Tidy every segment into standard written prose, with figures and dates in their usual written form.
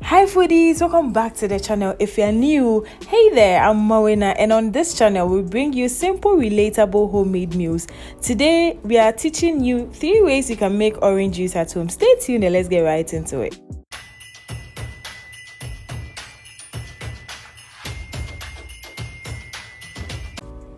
Hi foodies, welcome back to the channel. If you're new, hey there, I'm Mawuena, and on this channel we bring you simple, relatable homemade meals. Today we are teaching you 3 ways you can make orange juice at home. Stay tuned and let's get right into it.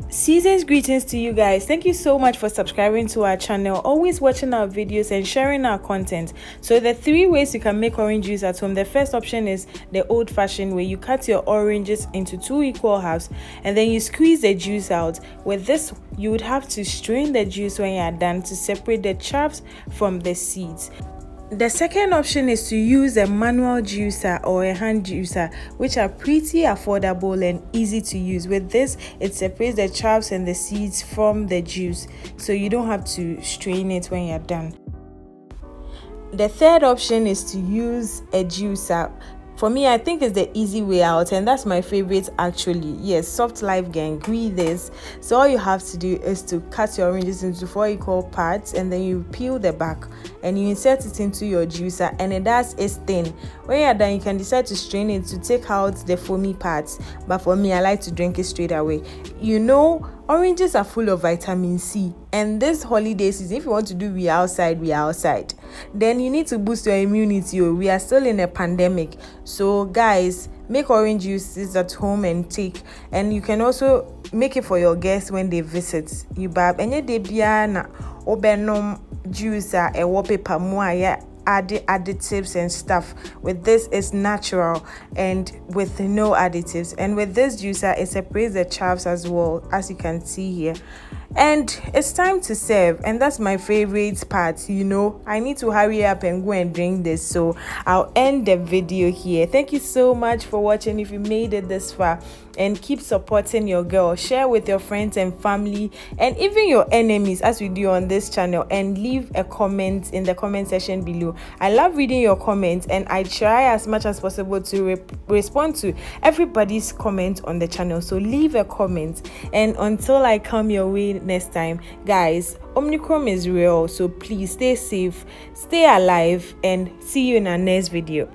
Season's greetings to you guys. Thank you so much for subscribing to our channel, always watching our videos and sharing our content. So the 3 ways you can make orange juice at home. The first option is the old-fashioned way. You cut your oranges into 2 equal halves and then you squeeze the juice out. With this, you would have to strain the juice when you are done to separate the chaffs from the seeds. The second option is to use a manual juicer or a hand juicer, which are pretty affordable and easy to use. With this, it separates the chaffs and the seeds from the juice, so you don't have to strain it when you're done. The third option is to use a juicer. For me, I think it's the easy way out, and that's my favorite actually. Yes, soft life gang, agree this. So all you have to do is to cut your oranges into 4 equal parts, and then you peel the back and you insert it into your juicer, and it does its thing. When you're done, you can decide to strain it to take out the foamy parts, but for me, I like to drink it straight away. You know, oranges are full of vitamin C, and this holiday season, if you want to do we are outside, then you need to boost your immunity. We are still in a pandemic, so guys, make orange juices at home and take, and you can also make it for your guests when they visit you. Bab enye de bia na obenom juice a paper mo add additives and stuff. With this, it's natural and with no additives, and with this juicer it separates the chaffs as well, as you can see here. And it's time to serve, and that's my favorite part. You know, I need to hurry up and go and drink this, so I'll end the video here. Thank you so much for watching. If you made it this far, and keep supporting your girl, share with your friends and family and even your enemies, as we do on this channel, and leave a comment in the comment section below. I love reading your comments, and I try as much as possible to respond to everybody's comment on the channel, so leave a comment. And until I come your way next time, guys, Omicron is real, so please stay safe, stay alive, and see you in our next video.